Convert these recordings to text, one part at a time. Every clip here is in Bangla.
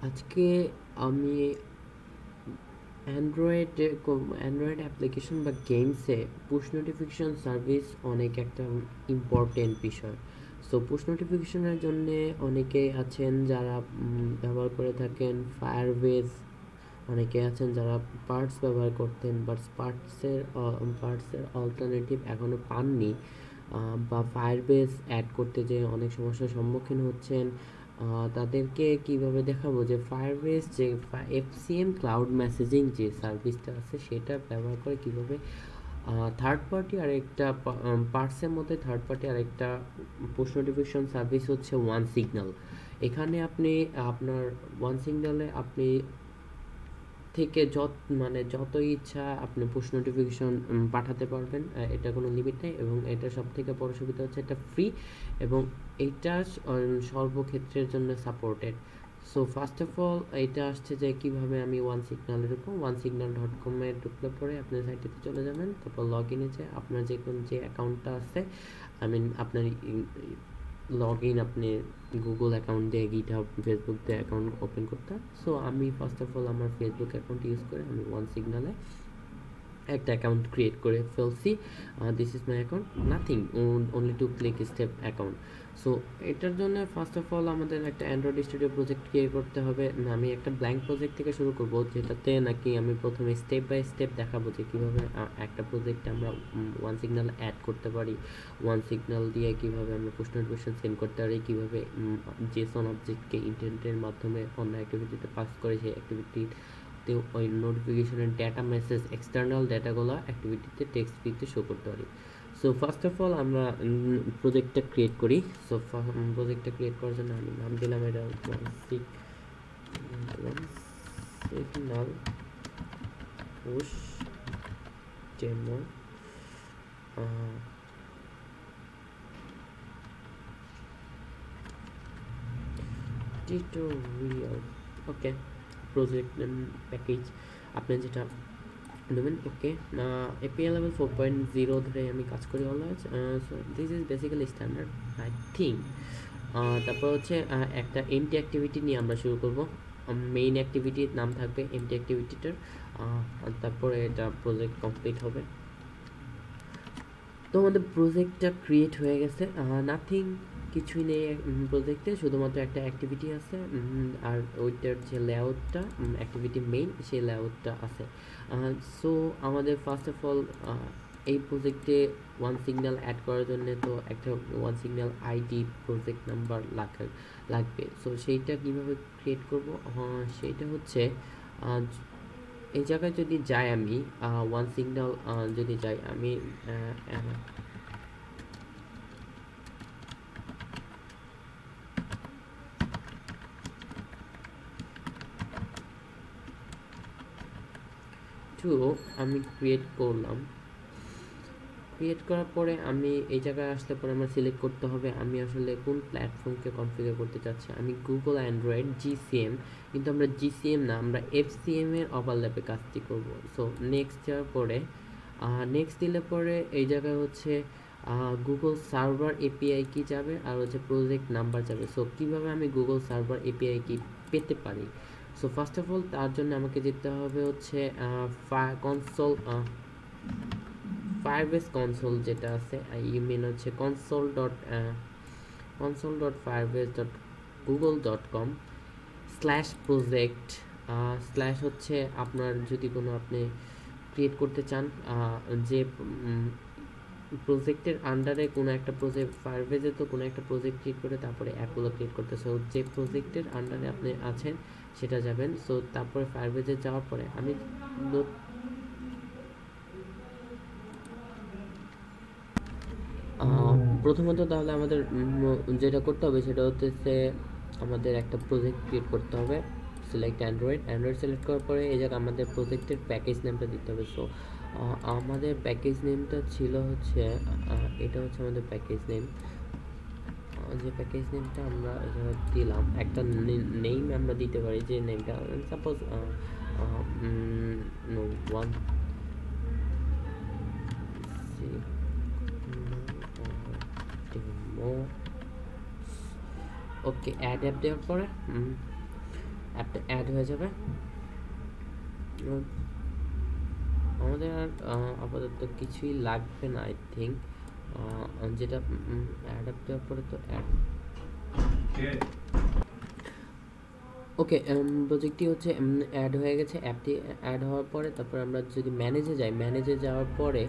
আজকে আমি অ্যান্ড্রয়েড অ্যাপ্লিকেশন বা গেমসে পুশ নোটিফিকেশন সার্ভিস অনেক একটা ইম্পর্টেন্ট বিষয়। সো পুশ নোটিফিকেশনের জন্যে অনেকেই আছেন যারা ব্যবহার করে থাকেন ফায়ারবেজ, অনেকে আছেন যারা পার্টস ব্যবহার করতেন, বাট পার্টসের অল্টারনেটিভ এখনও পাননি, বা ফায়ারবেস অ্যাড করতে যেয়ে অনেক সমস্যার সম্মুখীন হচ্ছেন। তাদেরকে কিভাবে দেখাবো যে ফায়ারবেস যে এফসিএম ক্লাউড মেসেজিং যে সার্ভিসটা আছে সেটা ব্যবহার করে কিভাবে থার্ড পার্টি আরেকটা পার্টসের মধ্যে থার্ড পার্টি আরেকটা পুশ নোটিফিকেশন সার্ভিস হচ্ছে ওয়ান সিগন্যাল। এখানে আপনি আপনার ওয়ান সিগন্যালে আপনি থেকে যত ইচ্ছা আপনি পুশ নোটিফিকেশন পাঠাতে পারবেন। এটা কোনো লিমিট নেই, এবং এটা সব থেকে বড় সুবিধা হচ্ছে এটা ফ্রি, এবং এইটা সর্বক্ষেত্রের জন্য supported. So first of all এটা আসছে যে কীভাবে আমি oneSignal.com ঢুকলে পরে আপনার সাইটেতে চলে যাবেন, তারপর লগ ইনে যে আপনার যে অ্যাকাউন্টটা আছে, আই মিন আপনার লগ ইন আপনি গুগল অ্যাকাউন্ট দিয়ে, গিটহাব, ফেসবুক দিয়ে অ্যাকাউন্ট ওপেন করতে হয়। সো আমি ফার্স্ট অফ অল আমার ফেসবুক অ্যাকাউন্ট ইউজ করে আমি ওয়ান সিগনালে একটা অ্যাকাউন্ট ক্রিয়েট করে ফেলছি। This is my account, nothing, only two click step account. So এটার জন্য ফার্স্ট অফ অল আমাদের একটা অ্যান্ড্রয়েড স্টুডিও প্রজেক্ট ক্রিয়েট করতে হবে। আমি একটা ব্ল্যাঙ্ক প্রজেক্ট থেকে শুরু করবো, যেটাতে নাকি আমি প্রথমে স্টেপ বাই স্টেপ দেখাবো যে কীভাবে একটা প্রজেক্টে আমরা ওয়ান সিগন্যাল অ্যাড করতে পারি, ওয়ান সিগন্যাল দিয়ে কীভাবে আমরা পুশ নোটিফিকেশন সেন্ড করতে পারি, কীভাবে জেসন অবজেক্টকে ইন্টারনেটের মাধ্যমে অন্য অ্যাক্টিভিটিতে পাস করে সেই অ্যাক্টিভিটি ওই নোটিফিকেশনের ডেটা মেসেজ এক্সটার্নাল ডেটাগুলো অ্যাক্টিভিটিতে টেক্সট ফিতে শো করতে পারি। সো ফার্স্ট অফ অল আমরা প্রজেক্টটা ক্রিয়েট করি। সো প্রজেক্টটা ক্রিয়েট করার জন্য আমি নাম দিলাম এটা সিগনাল পুশ ডেমো টিউটোরিয়াল। ওকে, প্রজেক্ট প্যাকেজ আপনি যেটা নেবেন। ওকে, এপিআই লেভেল 4.0 ধরে আমি কাজ করি always. So this is basically standard I think. তারপর হচ্ছে একটা এমটি অ্যাক্টিভিটি নিয়ে আমরা শুরু করব। মেইন অ্যাক্টিভিটির নাম থাকবে এমটি অ্যাক্টিভিটিটার, তারপরে এটা প্রজেক্ট কমপ্লিট হবে। তো আমাদের প্রজেক্টটা ক্রিয়েট হয়ে গেছে, নাথিং, কিছুই নেই প্রজেক্টে, শুধুমাত্র একটা অ্যাক্টিভিটি আছে, আর ওইটার যে লেআউটটা অ্যাক্টিভিটি মেইন সেই লেআউটটা আছে। সো আমাদের ফার্স্ট অফ অল এই প্রজেক্টে ওয়ান সিগন্যাল অ্যাড করার জন্য তো একটা one signal ID project number লাগবে। সো সেইটা কীভাবে ক্রিয়েট করব, সেইটা হচ্ছে এই জায়গায় যদি যাই আমি ওয়ান সিগন্যাল যদি যাই আমি আমি ক্রিয়েট করলাম। ক্রিয়েট করার পরে আমি এই জায়গায় আসলে পরে আমার সিলেক্ট করতে হবে আমি আসলে কোন প্ল্যাটফর্মকে কনফিগার করতে চাচ্ছি। আমি গুগল অ্যান্ড্রয়েড জিসিএম, কিন্তু আমরা জিসিএম না, আমরা এফসিএম এর ওভারল্যাপে কাজটি করব। সো নেক্সট যাওয়ার পরে নেক্সট দিলে পরে এই জায়গায় হচ্ছে গুগল সার্ভার এপিআই কি যাবে, আর হচ্ছে প্রজেক্ট নাম্বার যাবে। সো কীভাবে আমি গুগল সার্ভার এপিআই কি পেতে পারি? সো ফার্স্ট অফ অল তার জন্য আমাকে যেতে হবে হচ্ছে কনসোল, ফায়ারবেস কনসোল যেটা আছে, ইউ মিন হচ্ছে console.firebase.google.com /project স্ল্যাশ হচ্ছে আপনার যদি কোনো আপনি ক্রিয়েট করতে চান যে প্রজেক্টের আন্ডারে কোনো একটা প্রজেক্ট, ফায়ারবেজে তো কোনো একটা প্রজেক্ট ক্রিয়েট করে তারপরে অ্যাপগুলো ক্রিয়েট করতে। সো যে প্রজেক্টের আন্ডারে আপনি আছেন সেটা যাবেন। সো তারপরে ফায়ারবেজে যাওয়ার পরে আমি প্রথমত তাহলে আমাদের যেটা করতে হবে সেটা হচ্ছে আমাদের একটা প্রজেক্ট ক্রিয়েট করতে হবে। সিলেক্ট অ্যান্ড্রয়েড সিলেক্ট করার পরে এই জায়গায় আমাদের প্রজেক্টের প্যাকেজ নেমটা দিতে হবে। সো আমাদের প্যাকেজ নেমটা ছিল হচ্ছে এটা হচ্ছে আমাদের প্যাকেজ নেম। যে প্যাকেজ নেমটা আমরা এখানে দিলাম, একটা নেম আমরা দিতে পারি, যে নেমটা সাপোজ ওয়ান ডেমো। ওকে, অ্যাড অ্যাপ দেওয়ার পরে অ্যাপটা অ্যাড হয়ে যাবে। আমাদের আর আপাতত কিছুই লাগবে না আই থিঙ্ক, যেটা অ্যাড আপ দেওয়ার পরে তো অ্যাড। ওকে, প্রজেক্টটি হচ্ছে অ্যাড হয়ে গেছে। অ্যাপটি অ্যাড হওয়ার পরে তারপর আমরা যদি ম্যানেজে যাই, ম্যানেজে যাওয়ার পরে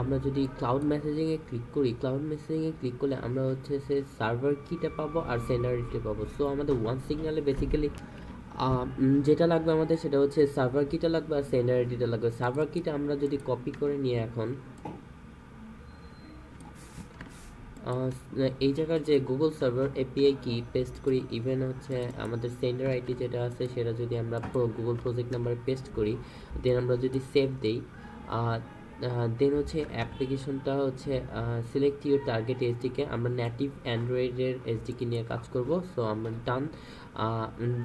আমরা যদি ক্লাউড মেসেজিংয়ে ক্লিক করি, ক্লাউড মেসেজিংয়ে ক্লিক করলে আমরা হচ্ছে সে সার্ভার কিটা পাবো আর সেন্ডার আইডি পাবো। সো আমাদের ওয়ান সিগনালে বেসিক্যালি যেটা লাগবে আমাদের সেটা হচ্ছে সার্ভার কিটা লাগবে আর সেন্ডার আইডিটা লাগবে। সার্ভার কিটা আমরা যদি কপি করে নিয়ে এখন এই জায়গার যে গুগল সার্ভার এপিআই কি পেস্ট করি, ইভেন হচ্ছে আমাদের সেন্ডার আইডি যেটা আছে সেটা যদি আমরা গুগল প্রজেক্ট নাম্বারে পেস্ট করি, দেন আমরা যদি সেভ দেই, দেন হচ্ছে অ্যাপ্লিকেশনটা হচ্ছে সিলেক্ট ইউর টার্গেট এসডিকে, আমরা নেটিভ অ্যান্ড্রয়েডের এসডিকে নিয়ে কাজ করব। সো আমরা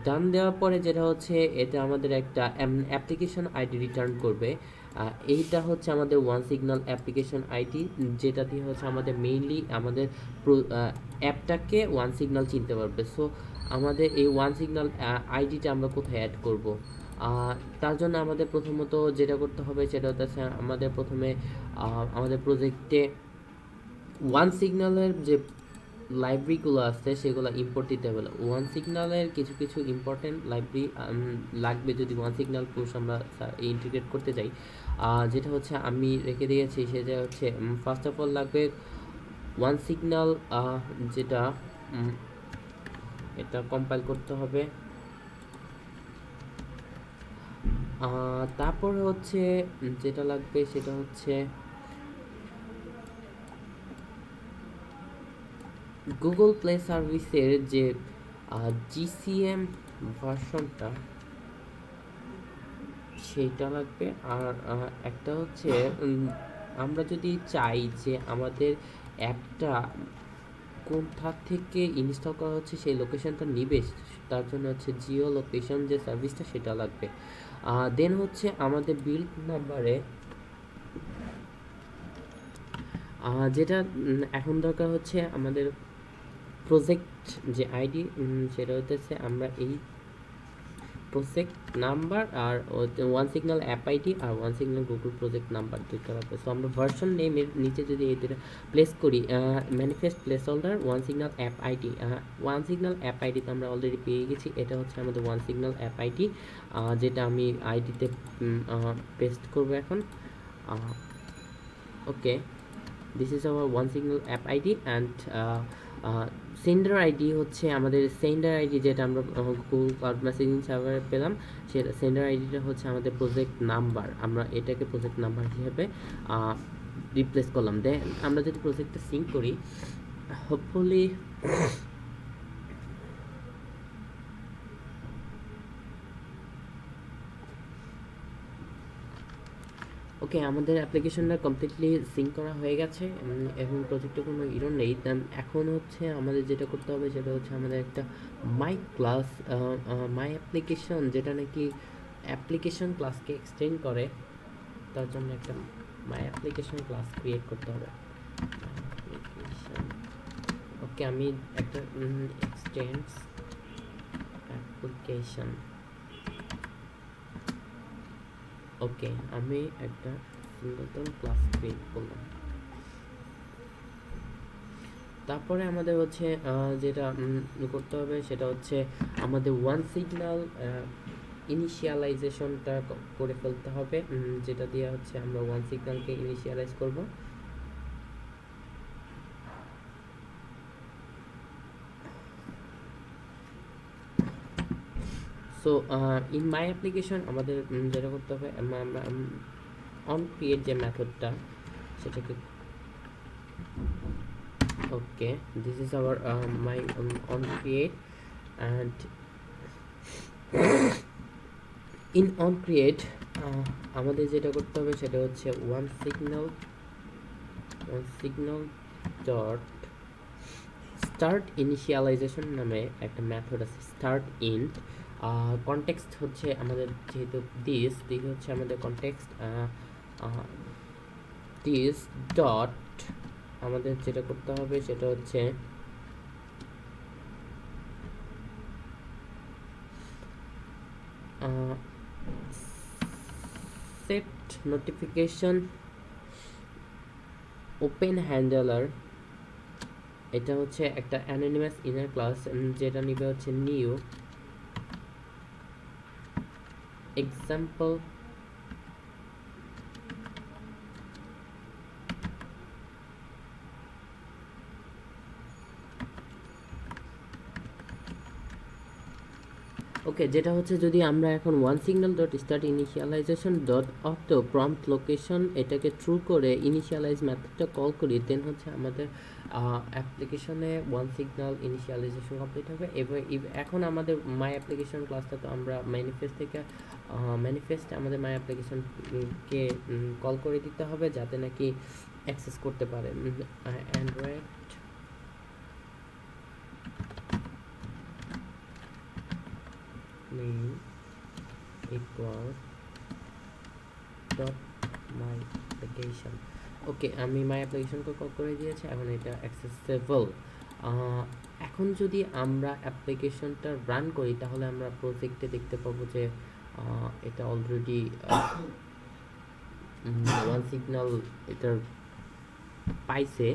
ডান দেওয়ার পরে যেটা হচ্ছে এটা আমাদের একটা অ্যাপ্লিকেশন আইডি রিটার্ন করবে। এইটা হচ্ছে আমাদের ওয়ান সিগন্যাল অ্যাপ্লিকেশন আইডি, যেটা দিয়ে হচ্ছে আমাদের মেইনলি আমাদের অ্যাপটাকে ওয়ান সিগন্যাল চিনতে পারবে। সো আমাদের এই ওয়ান সিগন্যাল আইডিটা আমরা কোথায় অ্যাড করব? তার জন্য আমাদের প্রথমত যেটা করতে হবে সেটা হচ্ছে আমাদের প্রথমে আমাদের প্রজেক্টে ওয়ান সিগন্যালের যে লাইব্রেরিগুলো আছে সেগুলো ইম্পোর্ট দিতে হবে। ওয়ান সিগন্যালের কিছু কিছু ইম্পর্টেন্ট লাইব্রেরি লাগবে যদি ওয়ান সিগন্যাল পুশ আমরা ইন্টিগ্রেট করতে যাই, যেটা হচ্ছে আমি রেখে দিয়েছি। সেটা হচ্ছে ফার্স্ট অফ অল লাগবে ওয়ান সিগন্যাল, যেটা এটা কম্পাইল করতে হবে। তারপরে হচ্ছে যেটা লাগবে সেটা হচ্ছে গুগল প্লে সার্ভিসের যে জিসিএম ভার্সনটা সেইটা লাগবে। আর একটা হচ্ছে আমরা যদি চাই যে আমাদের অ্যাপটা কোথা থেকে ইনস্টল করা হচ্ছে সেই লোকেশনটা নিবে, তার জন্য হচ্ছে জিও লোকেশন যে সার্ভিসটা সেটা লাগবে। দেন হচ্ছে আমাদের বিল্ড নাম্বারে যেটা এখন দরকার হচ্ছে আমাদের প্রজেক্ট যে আইডি, সেটা হচ্ছে আমরা এই প্রজেক্ট নাম্বার আর ওয়ান সিগন্যাল অ্যাপ আইডি আর one signal Google project number দুটো লাগবে। সো আমরা ভার্সন নেমের নিচে যদি এই দুটো প্লেস করি, manifest place holder one signal app ID, one signal app আইডিতে আমরা অলরেডি পেয়ে গেছি। এটা হচ্ছে আমাদের ওয়ান সিগন্যাল অ্যাপ আইডি, যেটা আমি আইডিতে পেস্ট করবো এখন। Okay, this is our one signal app ID and sender ID হচ্ছে আমাদের সেন্ডার আইডি, যেটা আমরা গুগল ক্লাউড মেসেজিং সার্ভারে পেলাম। সেটা সেন্ডার আইডিটা হচ্ছে আমাদের প্রজেক্ট নাম্বার, আমরা এটাকে প্রজেক্ট নাম্বার হিসেবে রিপ্লেস করলাম। দেন আমরা যদি প্রজেক্টটা সিঙ্ক করি, হোপফুলি ওকে, আমাদের অ্যাপ্লিকেশনটা কমপ্লিটলি সিঙ্ক করা হয়ে গেছে এবং প্রজেক্টে কোনো ইরর নেই। এখন হচ্ছে আমাদের যেটা করতে হবে সেটা হচ্ছে আমাদের একটা মাই ক্লাস, মাই অ্যাপ্লিকেশন, যেটা নাকি অ্যাপ্লিকেশন ক্লাসকে এক্সটেন্ড করে, তার জন্য একটা মাই অ্যাপ্লিকেশন ক্লাস ক্রিয়েট করতে হবে। ওকে, আমি একটা এক্সটেন্ডস অ্যাপ্লিকেশন, ওকে আমি একটা সিঙ্গলটন ক্লাস ক্রিয়েট করলাম। তারপরে আমাদের হচ্ছে যেটা করতে হবে সেটা হচ্ছে আমাদের ওয়ান সিগন্যাল ইনিশিয়ালাইজেশনটা করে ফেলতে হবে, যেটা দিয়ে হচ্ছে আমরা ওয়ান সিগন্যালকে ইনিশিয়ালাইজ করব। সো ইন মাই অ্যাপ্লিকেশন আমাদের যেটা করতে হবে, অন ক্রিয়েট যে মেথডটা সেটাকে, okay this is our my on create and in on create আমাদের যেটা করতে হবে সেটা হচ্ছে one signal dot start initialization নামে একটা মেথড আছে, স্টার্ট ইন কনটেক্সট হচ্ছে আমাদের যেহেতু দিস হচ্ছে আমাদের কনটেক্সট, দিস ডট আমাদের যেটা করতে হবে সেটা হচ্ছে সেট নোটিফিকেশন ওপেন হ্যান্ডলার, এটা হচ্ছে একটা অ্যানোনিমাস ইনার ক্লাস, যেটা নিবে হচ্ছে নিউ এক্সাম্পল ওকে, যেটা হচ্ছে যদি আমরা এখন one signal dot start initialization dot auto prompt location এটাকে ট্রু করে ইনিশিয়ালাইজ মেথডটা কল করি, দেন হচ্ছে আমাদের অ্যাপ্লিকেশনে ওয়ান সিগন্যাল ইনিশিয়ালাইজেশন কমপ্লিট হবে। এবং এখন আমাদের মাই অ্যাপ্লিকেশন ক্লাসটা তো আমরা ম্যানিফেস্ট থেকে ম্যানিফেস্ট আমাদের মাই অ্যাপ্লিকেশনকে কল করে দিতে হবে যাতে নাকি অ্যাক্সেস করতে পারে। Android name equal dot my application। ওকে, আমি মাই অ্যাপ্লিকেশনকে কল করে দিয়েছি, এখন এটা অ্যাক্সেসেবল। এখন যদি আমরা অ্যাপ্লিকেশনটা রান করি তাহলে আমরা প্রজেক্টে দেখতে পাবো যে এটা অলরেডি ওয়ান সিগন্যাল এটার পাইছে,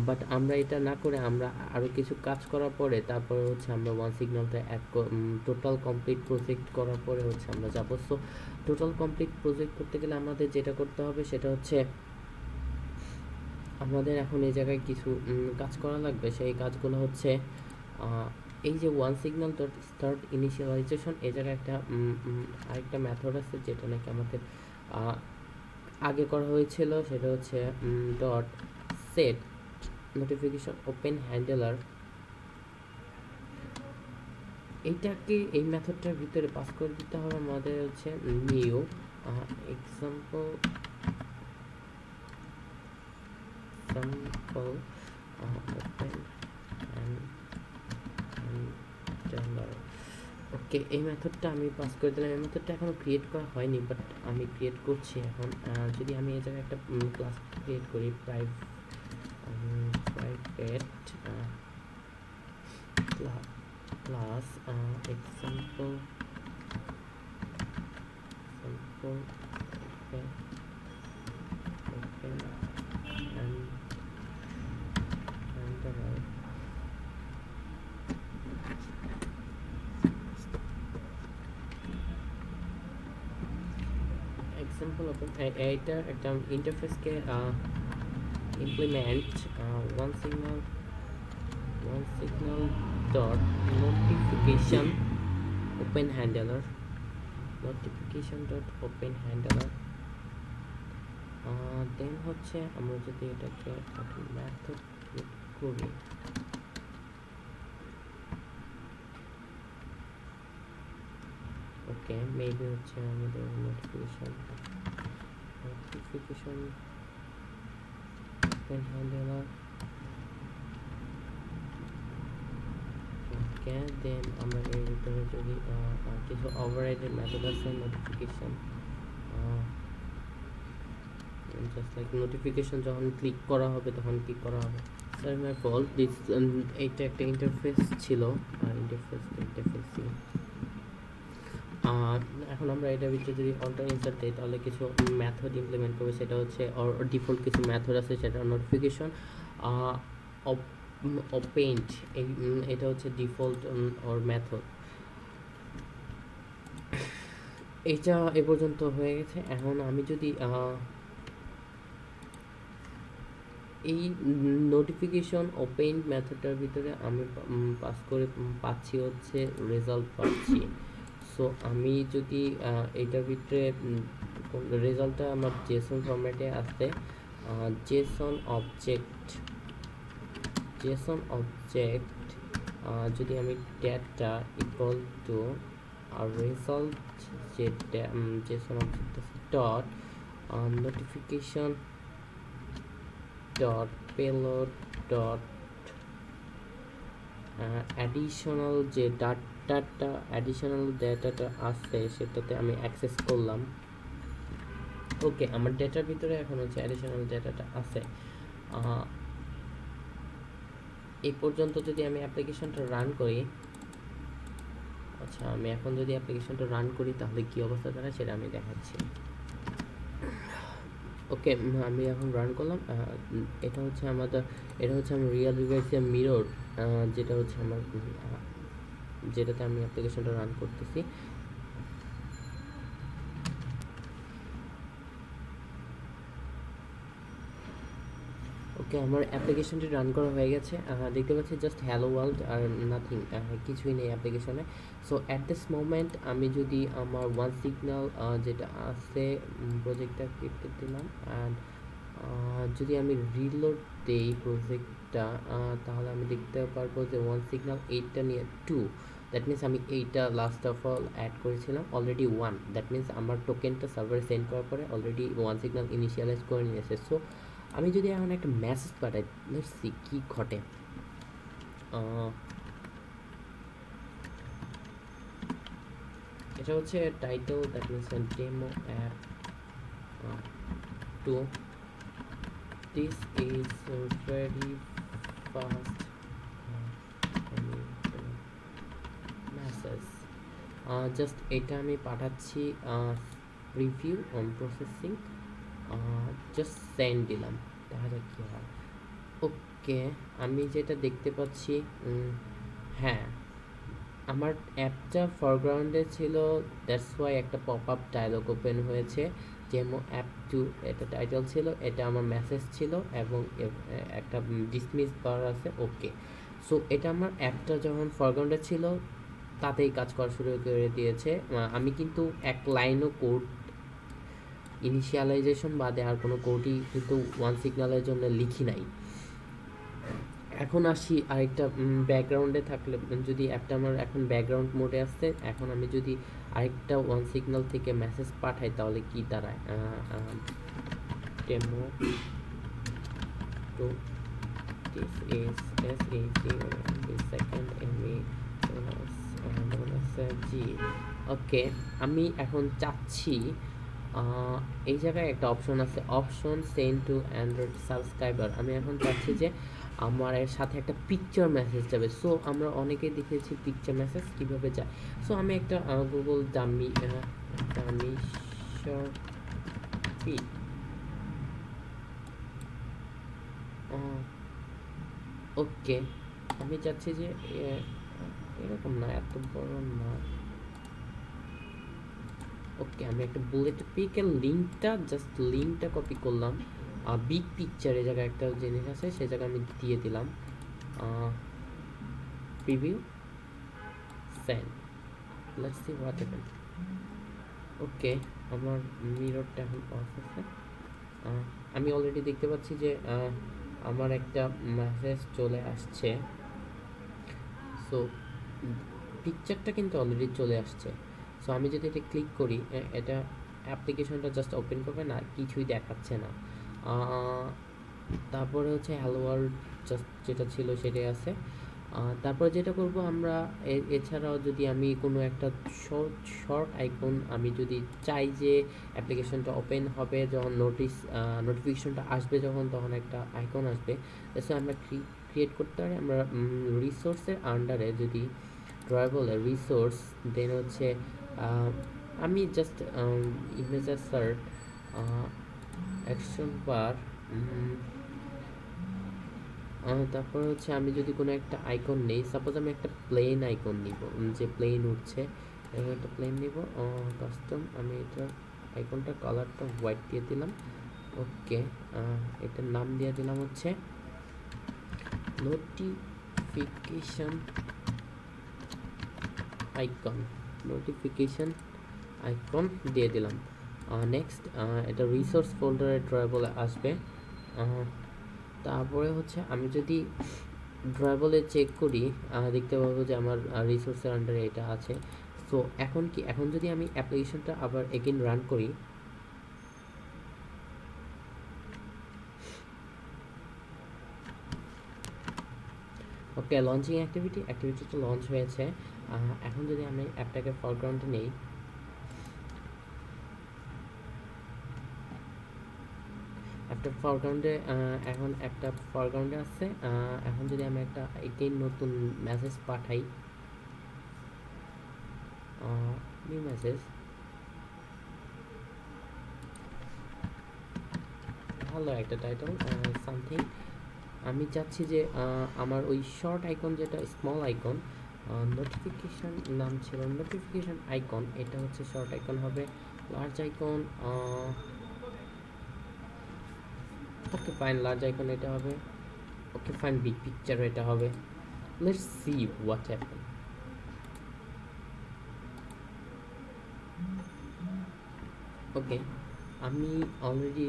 বাট আমরা এটা না করে আমরা আরও কিছু কাজ করার পরে তারপরে হচ্ছে আমরা ওয়ান সিগন্যালটা টোটাল কমপ্লিট প্রজেক্ট করার পরে হচ্ছে আমরা যাবো। সো টোটাল কমপ্লিট প্রজেক্ট করতে গেলে আমাদের যেটা করতে হবে সেটা হচ্ছে আমাদের এখন এই জায়গায় কিছু কাজ করা লাগবে। সেই কাজগুলো হচ্ছে এই যে one signal dot start initialization, এই জায়গায় একটা আরেকটা মেথড আছে যেটা নাকি আমাদের আগে করা হয়েছিল, সেটা হচ্ছে dot set notification open handler. এইটাকে এই মেথডটার ভিতরে পাস করে দিতে হবে আমাদের হচ্ছে নিউ এক্সাম্পল ওপেন হ্যান্ডলার। ওকে, এই মেথডটা আমি পাস করে দিলাম। এই মেথডটা এখনো ক্রিয়েট করা হয়নি, বাট আমি ক্রিয়েট করছি এখন। যদি আমি এই জায়গায় একটা ক্লাস ক্রিয়েট করি, private class example example open, এইটা একটা ইন্টারফেসকে implement one signal dot notification open handler then হচ্ছে আমরা যদি এটাকে মেথড করি, ওকে মেবি হচ্ছে আমাদের নোটিফিকেশন ওপেন হ্যান্ডলার। ওকে, দেন আমরা এর ভিতরে যদি কিছু ওভাররাইডেড মেথড আছে নোটিফিকেশন, জাস্ট লাইক নোটিফিকেশন যখন ক্লিক করা হবে তখন কি করা হবে। সরি মাই ফল্ট, দিস এইটা একটা ইন্টারফেস ছিল, ইন্টারফেস এখন আমরা এটার ভিতরে যদি অল্টার ইনসার্ট দিই তাহলে কিছু মেথড ইমপ্লিমেন্ট করবে, সেটা হচ্ছে ডিফল্ট কিছু মেথড আছে সেটা নোটিফিকেশন ওপেন্ড, এটা হচ্ছে ডিফল্ট ওর মেথড। এইটা এ পর্যন্ত হয়ে গেছে। এখন আমি যদি এই নোটিফিকেশন ওপেন মেথডটার ভিতরে আমি পাস করে পাচ্ছি হচ্ছে রেজাল্ট পাচ্ছি। সো আমি যদি এইটার ভিতরে রেজাল্টটা আমার জেসন ফরম্যাটে আসতে জেসন অবজেক্ট যদি আমি ডেটা ইকুয়াল টু রেজাল্ট যে জেসন অবজেক্ট আছে dot notification dot payload dot additional যে additional ডাটাটা আছে সেটাতে আমি অ্যাক্সেস করলাম। ওকে, আমার ডেটার ভিতরে এখন হচ্ছে অ্যাডিশনাল ডাটাটা আছে। এই পর্যন্ত যদি আমি অ্যাপ্লিকেশনটা রান করি, আচ্ছা, আমি এখন যদি অ্যাপ্লিকেশনটা রান করি তাহলে কি অবস্থা দাঁড়ায় সেটা আমি দেখাচ্ছি। ওকে, আমি এখন রান করলাম। এটা হচ্ছে আমার রিয়েল ডিভাইসের মিরর, যেটা হচ্ছে আমার যেটাতে আমি অ্যাপ্লিকেশনটা রান করতেছি। ওকে, আমার অ্যাপ্লিকেশনটি রান করা হয়ে গেছে। দেখতে পাচ্ছি জাস্ট হ্যালো ওয়ার্ল্ড আর নাথিং, কিছুই নেই অ্যাপ্লিকেশনে। সো অ্যাট দিস মোমেন্ট আমি যদি আমার ওয়ান সিগন্যাল যেটা আছে প্রজেক্টটা কেটে দিলাম, অ্যান্ড যদি আমি রিলোড দেই প্রজেক্টটা, তাহলে আমি দেখতে পারবো যে ওয়ান সিগন্যাল 8টা নিয়ে 2, দ্যাট মিনস আমি এইটা লাস্ট অফ অল অ্যাড করেছিলাম অলরেডি 1, দ্যাট মিনস আমার টোকেনটা সার্ভারে সেন্ড করার পরে অলরেডি ওয়ান সিগন্যাল ইনিশিয়ালাইজ করে নিয়েছে। সো আমি যদি এখন একটা মেসেজ পাঠাই, লেটস সি কি ঘটে। এটা হচ্ছে title, that means demo app 2, this is very fast message, just এটা আমি পাঠাচ্ছি, review on processing, just send দিলাম, দেখা যাক কি হয়। ওকে, আমি যেটা দেখতে পাচ্ছি, হ্যাঁ আমার অ্যাপটা ফরগ্রাউন্ডে ছিল, দ্যাটস ওয়াই একটা পপ আপ ডায়লগ ওপেন হয়েছে, যেমন অ্যাপ 2 এটা টাইটেল ছিল, এটা আমার মেসেজ ছিল এবং একটা ডিসমিস বার আছে। ওকে, সো এটা আমার অ্যাপটা যখন ফরগ্রাউন্ডে ছিল তাতেই কাজ করা শুরু করে দিয়েছে। আমি কিন্তু এক লাইনও কোড, ইনিশিয়ালাইজেশন বাদে আর কোনো কোডই কিন্তু ওয়ান সিগন্যালের জন্য লিখি নাই। এখন আসি আরেকটা ব্যাকগ্রাউন্ডে থাকলে, যদি অ্যাপটা আমার এখন ব্যাকগ্রাউন্ড মোডে আসছে, এখন আমি যদি আরেকটা ওয়ান সিগন্যাল থেকে মেসেজ পাঠাই তাহলে কি দাঁড়ায়, demo two this is second G। Okay, আমি এখন চাচ্ছি এই জায়গায় একটা অপশন আছে, option send to Android subscriber. আমি এখন চাচ্ছি যে আমার এর সাথে একটা পিকচার মেসেজ যাবে। সো আমরা অনেকেই দেখেছি পিকচার মেসেজ কীভাবে যায়। সো আমি একটা গুগল দামি শপি, ওকে, আমি চাচ্ছি যে এরকম না, এত বড় না। ওকে, আমি একটা বুলেট পিকের লিঙ্কটা কপি করলাম, বিগ পিকচারে জায়গায় একটা জিনিস আছে সেই জায়গায় আমি দিয়ে দিলাম, preview send, let's see what happen. Okay, আমার মিররটা এখন অফ আছে। আমি অলরেডি দেখতে পাচ্ছি যে আমার একটা মেসেজ চলে আসছে। সো পিকচারটা কিন্তু অলরেডি চলে আসছে। সো আমি যদি এটা ক্লিক করি, এটা অ্যাপ্লিকেশনটা জাস্ট ওপেন করবে না, কিছুই দেখাচ্ছে না। তারপরে হচ্ছে হ্যালো ওয়ার্ল্ড জাস্ট যেটা ছিল সেটাই আছে। তারপরে যেটা করব আমরা, এছাড়াও যদি আমি কোনো একটা শর্ট আইকন, আমি যদি চাই যে অ্যাপ্লিকেশনটা ওপেন হবে যখন নোটিফিকেশনটা আসবে যখন, তখন একটা আইকন আসবে, সো আমরা ক্রিয়েট করতে পারি। আমরা রিসোর্সের আন্ডারে যদি ড্রয়েবল রিসোর্স, দেন হচ্ছে আমি জাস্ট ইমেজের সার্চ, অ্যাকশন বার, তারপর হচ্ছে আমি যদি কোনো একটা আইকন নেই, সাপোজ আমি একটা প্লেন আইকন নিব, যে প্লেন উঠছে এরকম একটা প্লেন নিব, কাস্টম, আমি এটা আইকনটার কালারটা হোয়াইট দিয়ে দিলাম। ওকে, এটার নাম দিয়ে দিলাম হচ্ছে নোটিফিকেশন আইকন দিয়ে দিলাম। নেক্সট, এটা রিসোর্স ফোল্ডারে ড্রয়েবলে আসবে। তারপরে হচ্ছে আমি যদি ড্রয়েবলে চেক করি, দেখতে পাবো যে আমার রিসোর্সের আন্ডারে এটা আছে। সো এখন যদি আমি অ্যাপ্লিকেশনটা আবার এগেইন রান করি, ওকে, লঞ্চিং অ্যাক্টিভিটিটা লঞ্চ হয়েছে। এখন যদি আমি অ্যাপটাকে ফরগ্রাউন্ডে নেই, একটা ফরগ্রাউন্ডে, এখন একটা ফরগ্রাউন্ডে আছে। এখন যদি আমি একটা এগেইন নতুন মেসেজ পাঠাই, নিউ মেসেজ, ভালো একটা টাইটেল সামথিং। আমি চাচ্ছি যে আমার ওই শর্ট আইকন যেটা স্মল আইকন, নোটিফিকেশন নাম ছিল নোটিফিকেশন আইকন, এটা হচ্ছে শর্ট আইকন হবে। Large icon, okay fine, large icon এটা হবে। ওকে ফাইন, বিগ পিকচার এটা হবে। Let's see what happen. Okay, আমি অলরেডি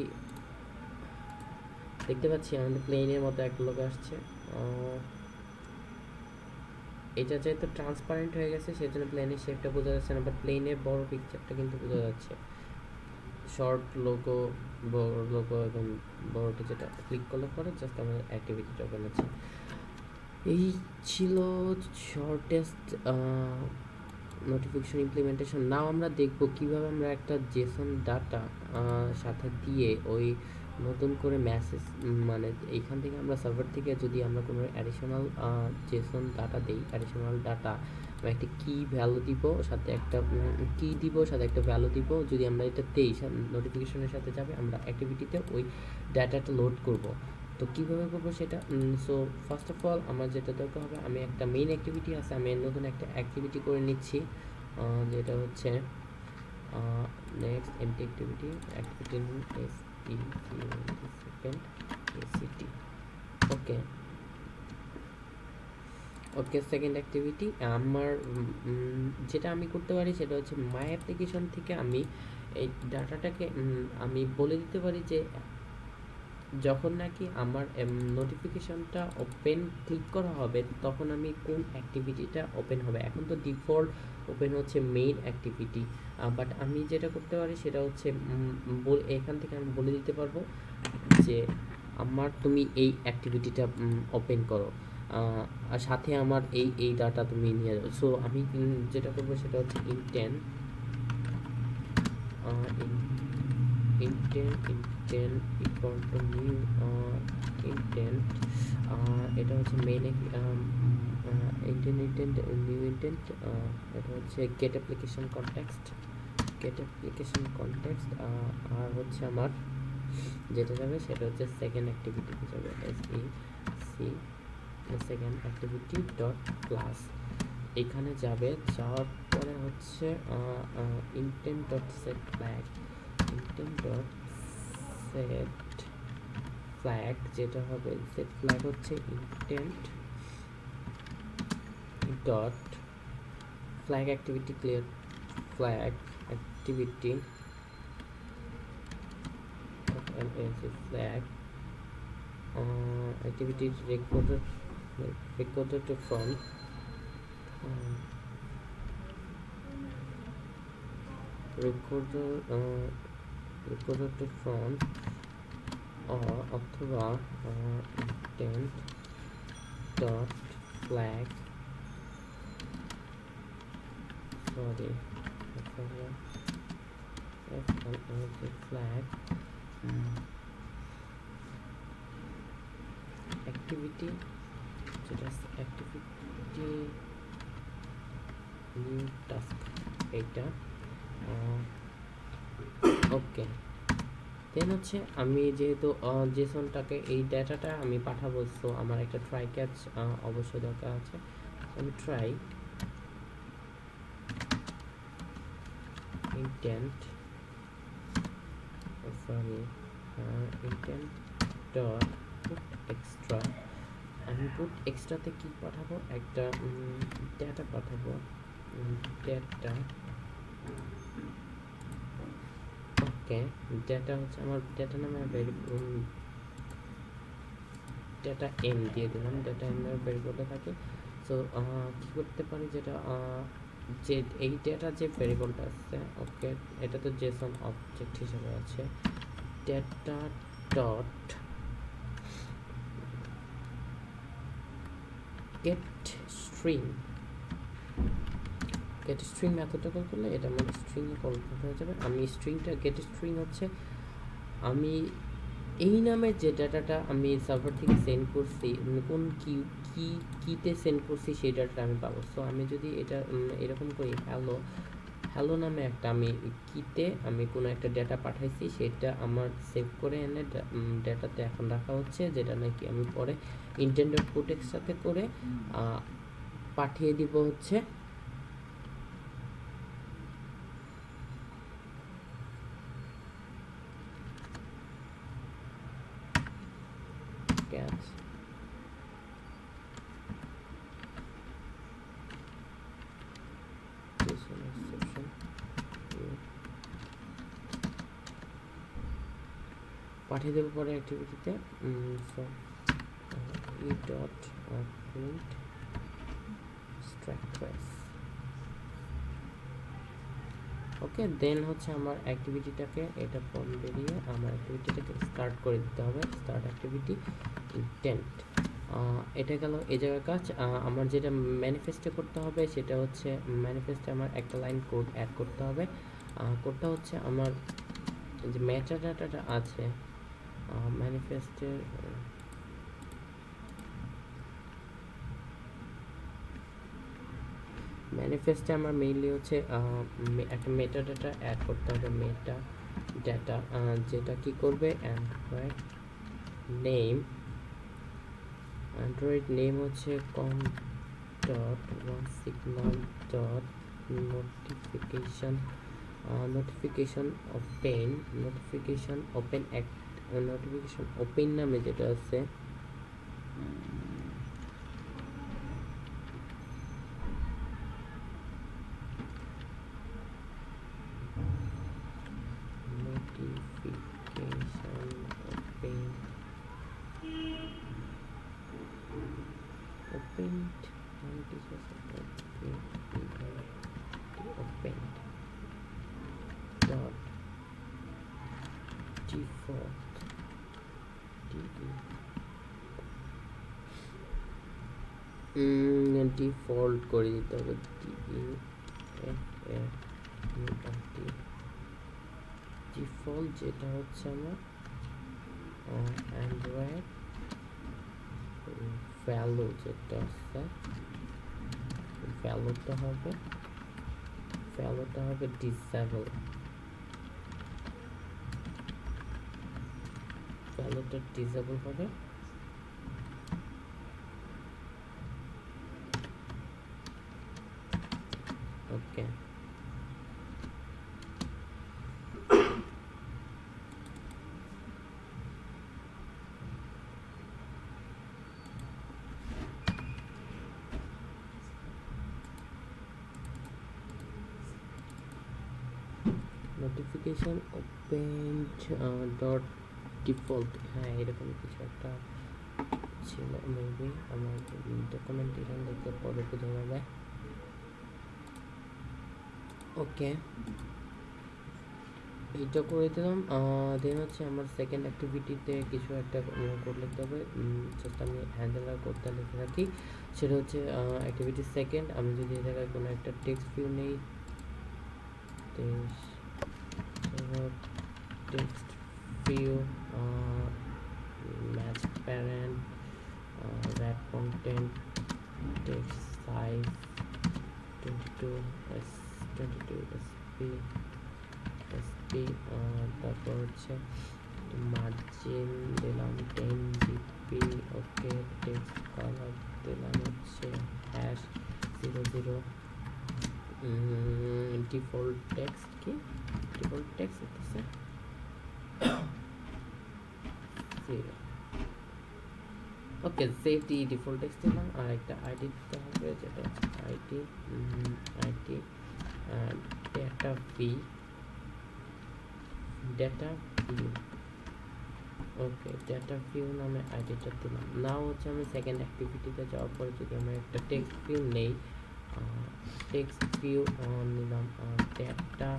দেখতে পাচ্ছি আমাদের প্লেনের মতো একটা লোক আসছে। এটা যেহেতু ট্রান্সপারেন্ট হয়ে গেছে সেজন্য প্লেনের শেপটা বোঝা যাচ্ছে না, বাট প্লেনের বড় পিকচারটা কিন্তু বোঝা যাচ্ছে। শর্ট লোগো, বড় লোগো এবং বড়টা যেটা ক্লিক করলে পরে জাস্ট আমার অ্যাক্টিভিটিটা ওপেন হচ্ছে। এই ছিল শর্টেস্ট নোটিফিকেশন ইমপ্লিমেন্টেশন। নাও আমরা দেখব কিভাবে আমরা একটা জেসন ডাটা সাথে দিয়ে ওই নতুন করে মেসেজ, মানে এইখান থেকে আমরা সার্ভার থেকে যদি আমরা কোনো অ্যাডিশনাল জেসন ডাটা দিই, অ্যাডিশনাল ডাটা আমরা একটা কি ভ্যালু দিব, সাথে একটা কি দিব, সাথে একটা ভ্যালু দিব, যদি আমরা এটা দেই নোটিফিকেশনের সাথে যাবে, আমরা অ্যাক্টিভিটিতে ওই ডাটাটা লোড করব। তো কীভাবে করবো সেটা, সো ফার্স্ট অফ অল আমার যেটা দরকার হবে, আমি একটা মেইন অ্যাক্টিভিটি আছে, আমি নতুন একটা অ্যাক্টিভিটি করে নিচ্ছি, যেটা হচ্ছে next empty activity, activity second ACT. Okay okay, second activity আমার যেটা আমি করতে পারি সেটা হচ্ছে মাই অ্যাপ্লিকেশন থেকে আমি এই ডাটাটাকে আমি বলে দিতে পারি যে যখন নাকি আমার নোটিফিকেশনটা ওপেন ক্লিক করা হবে তখন আমি কোন অ্যাক্টিভিটিটা ওপেন হবে। এখন তো ডিফল্ট ওপেন হচ্ছে মেইন অ্যাক্টিভিটি, বাট আমি যেটা করতে পারি সেটা হচ্ছে এখান থেকে আমি বলে দিতে পারবো যে আমার তুমি এই অ্যাক্টিভিটিটা ওপেন করো, আর সাথে আমার এই ডাটা তুমি নিয়ে যাও। সো আমি যেটা করবো সেটা হচ্ছে intent equal to new intent, এটা হচ্ছে মেইন intent new intent, এটা হচ্ছে get application context, আর হচ্ছে আমার যেটা যাবে সেটা হচ্ছে সেকেন্ড অ্যাক্টিভিটিতে যাবে, সেকেন্ড অ্যাক্টিভিটি ডট ক্লাস, এখানে যাবে। যাওয়ার পরে হচ্ছে intent dot set flag, যেটা হবে set flag হচ্ছে intent dot flag activity clear flag activity flag activity recorded to front, recorder to front অথবা intent dot flag, sorry flag activity, যেটা activity new task এটা। ওকে, দেন হচ্ছে আমি যেহেতু জেসনটাকে এই ডাটাটা আমি পাঠাবো, সো আমার একটা ট্রাই ক্যাচ অবশ্যই দরকার আছে। আমি try intent dot put extra, আমি পুট এক্সট্রাতে কি পাঠাবো, একটা ডেটা পাঠাবো, ডেটা। ওকে, ডেটা হচ্ছে আমার ডেটা নামে ডেটা এম দিয়ে দিলাম, ডেটা এম এর ভেরিয়েবলটা থাকে। সো কি করতে পারি, যেটা যে এই ডেটা যে ভেরিয়েবলটা আছে, ওকে এটা তো জেসন অবজেক্ট হিসেবে আছে, ডেটা ডট get string মেথডটা কল করলে এটা আমার স্ট্রিং এ কল হয়ে যাবে। আমি স্ট্রিংটা get string হচ্ছে আমি এই নামের যে ডাটাটা আমি সার্ভার থেকে সেন্ড করছি, কোন কিতে সেন্ড করছি সেই ডাটাটা আমি পাবো। সো আমি যদি এটা এরকম করি হ্যালো নামে একটা আমি কিতে আমি কোনো একটা ডেটা পাঠাইছি, সেটা আমার সেভ করে এনে ডেটাতে এখন রাখা হচ্ছে, যেটা নাকি আমি পরে ইন্টেন্ডেড কোটেক্স সাথে করে পাঠিয়ে দিব হচ্ছে ক্যাচ পাঠিয়ে দেবো পরে অ্যাক্টিভিটিতে। So e dot print stack trace. Okay, then হচ্ছে আমার অ্যাক্টিভিটিটাকে এটা ফর্ম বেরিয়ে আমার অ্যাক্টিভিটিটাকে স্টার্ট করে দিতে হবে। স্টার্ট অ্যাক্টিভিটি ইন্টেন্ট, এটা গেল এই জায়গার কাজ। আমার যেটা ম্যানিফেস্টে করতে হবে সেটা হচ্ছে ম্যানিফেস্টে আমার একটা লাইন কোড অ্যাড করতে হবে। কোডটা হচ্ছে আমার যে মেটা ডাটাটা আছে ম্যানিফেস্টের, ম্যানিফেস্টে আমার মেইনলি হচ্ছে একটা মেটা ডাটা অ্যাড করতে হবে। মেটা ডাটা যেটা কি করবে, অ্যান্ড্রয়েড নেম, অ্যান্ড্রয়েড নেম হচ্ছে com dot one signal dot notification, notification open, notification open notification open নামে যেটা আছে notification open opened opened dot default default করে দিতে হবে। ডিফল্ট যেটা হচ্ছে আমার অ্যান্ড্রয়েড ভ্যালু যেটা আছে ভ্যালুটা হবে ডিসেবল, ভ্যালুটা ডিসেবল হবে। ওকে, নোটিফিকেশন ওপেনড ডট ডিফল্ট, হ্যাঁ এরকম কিছু একটা ছিল মেবি, আমার ডকুমেন্টেশন দেখতে পরে বোঝা যাবে। ওকে, এইটা করে দিলাম। দেন হচ্ছে আমার সেকেন্ড অ্যাক্টিভিটিতে কিছু একটা কোড লিখতে হবে। জাস্ট আমি হ্যান্ডেলার কোডটা লিখে রাখি। সেটা হচ্ছে অ্যাক্টিভিটি সেকেন্ড, আমি যদি এই জায়গায় কোনো একটা টেক্সট ভিউ নেই, text view match parent rap content text size 22 SP তারপর হচ্ছে মার্জিন দিলাম 10 GP। ওকে, টেক্সট কালার দিলাম হচ্ছে #00। ডিফল্ট টেক্সট কি ডিফল্ট টেক্সট হচ্ছে 0। ওকে, সেফটি ডিফল্ট টেক্সট দিলাম। আর একটা আইডি দিতে হবে যেটা আইডি ডেটা ভিউ। ওকে, ডেটা ভিউ নামে আইডিটা দিলাম। নাও হচ্ছে আমি সেকেন্ড অ্যাক্টিভিটিতে যাওয়ার পরে যদি আমি একটা টেক্সট ভিউ নেই, টেক্সট ভিউ নিলাম ডেটা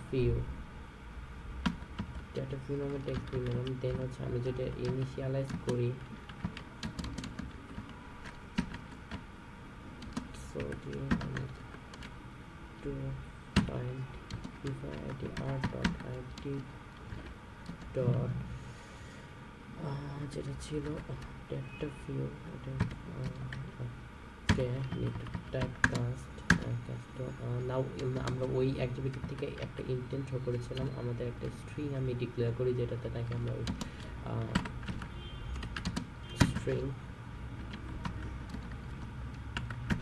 ভিউ নামে টেক্সট ভিউ নিলাম। দেন হচ্ছে আমি যেটা ইনিশিয়ালাইজ করি, so do to find id r.id dot যেটা ছিল data view, okay, need to type cast তো নাও আমরা ওই অ্যাক্টিভিটি থেকে একটা ইন্টেন্ট শো করেছিলাম, আমাদের একটা স্ট্রিং আমি ডিক্লেয়ার করি যেটাতে নাকি আমরা ওই string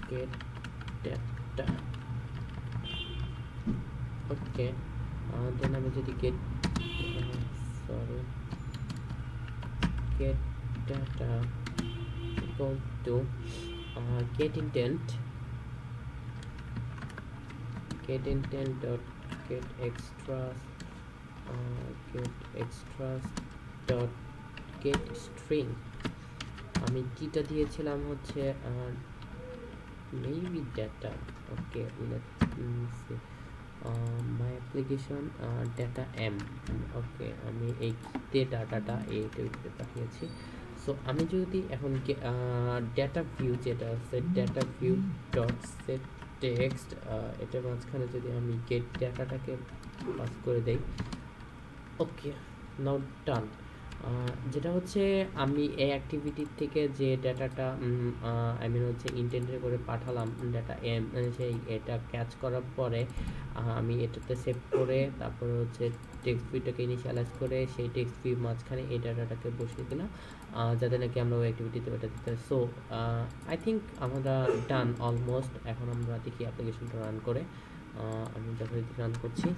get data, ওকে দেন আমি যদি get data equal to get intent dot get extras dot get string, আমি কিটা দিয়েছিলাম হচ্ছে maybe data, okay let's see my application data m, ওকে আমি এই ডাটাটা এইটা পাঠিয়েছি। সো আমি যদি এখন ডেটা ভিউ যেটা আছে data view dot set text, এটার মাঝখানে যদি আমি গেট ডাটাটাকে পাস করে দেই, ওকে নাও ডান। যেটা হচ্ছে আমি এই অ্যাক্টিভিটি থেকে যে ডাটাটা আই মিন হচ্ছে ইন্টেন্ডেড করে পাঠালাম ডাটা এম, সেই এটা ক্যাচ করার পরে আমি এটাতে সেভ করে তারপরে হচ্ছে টেক্সট ভিউটাকে ইনিশিয়ালাইজ করে সেই টেক্সট ভিউ মাঝখানে এই ডাটাটাকে বসিয়ে দিলাম যাতে নাকি আমরা ওই অ্যাক্টিভিটিতে ওটা দিতে। সো আই থিঙ্ক আমরা ডান অলমোস্ট। এখন আমরা দেখি অ্যাপ্লিকেশনটা রান করে, আমি যথারীতি রান করছি।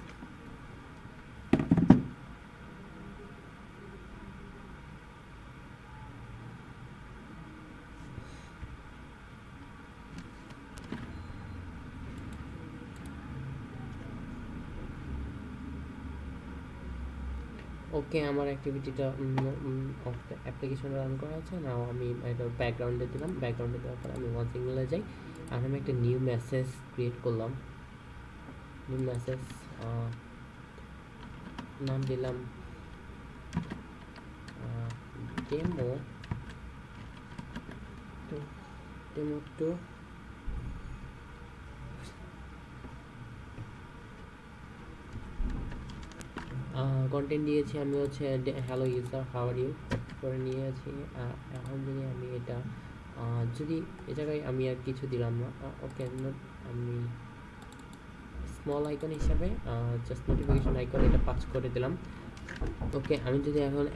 ওকে আমার অ্যাক্টিভিটিটা অ্যাপ্লিকেশন রান করা আছে না, আমি এটা ব্যাকগ্রাউন্ডে দিলাম, ব্যাকগ্রাউন্ডে দেওয়ার পর আমি ওয়ান সিগনালে যাই আর আমি একটা নিউ মেসেজ ক্রিয়েট করলাম। নিউ মেসেজ নাম দিলাম ডেমো টু কন্টেন্ট দিয়েছি আমি হচ্ছে hello user how are you করে নিয়েছি। এখন যদি আমি এটা যদি এ জায়গায় আমি আর কিছু দিলাম না, ওকে আমি স্মল আইকন হিসাবে জাস্ট নোটিফিকেশন আইকন এটা পাস করে দিলাম। ওকে আমি যদি এখন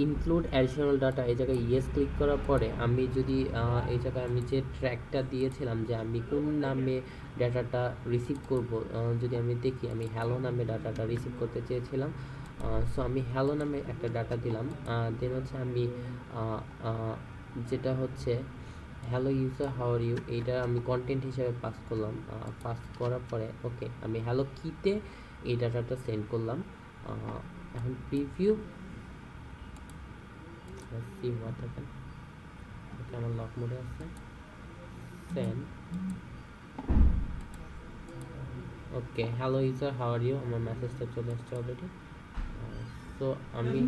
ইনক্লুড অ্যাডিশনাল ডাটা এই জায়গায় ইয়েস ক্লিক করার পরে আমি যদি এই জায়গায় আমি যে ট্র্যাকটা দিয়েছিলাম যে আমি কোন নামে ডাটাটা রিসিভ করব, যদি আমি দেখি আমি হ্যালো নামে ডাটাটা রিসিভ করতে চেয়েছিলাম। সো আমি হ্যালো নামে একটা ডাটা দিলাম, দেন হচ্ছে আমি যেটা হচ্ছে hello user how are you এইটা আমি কন্টেন্ট হিসেবে পাস করলাম। পাস করার পরে ওকে আমি হ্যালো কিতে এই ডাটাটা সেন্ড করলাম। এখন preview, let's see what happen. Okay আমার লক মোডে আছে, send. Okay hello user how are you আমার মেসেজটা চলে আসছে অলরেডি। সো আমি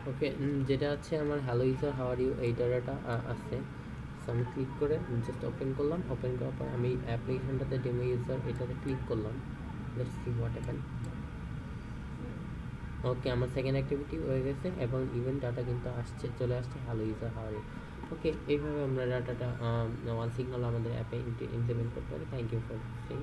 ওকে যেটা আছে আমার hello user how are you এই ডাটাটা আছে। সো আমি ক্লিক করে জাস্ট ওপেন করলাম, ওপেন করার পর আমি অ্যাপ্লিকেশনটাতে ডেমো ইউজার এটাতে ক্লিক করলাম। Let's see what happen. Okay আমার সেকেন্ড অ্যাক্টিভিটি হয়ে গেছে এবং ইভেন্ট ডাটা কিন্তু আসছে, চলে আসছে hello user how are you. Okay এইভাবে আমরা ডাটাটা ওয়ান সিগন্যাল আমাদের অ্যাপে ইমপ্লিমেন্ট করতে পারি। Thank you for Singh.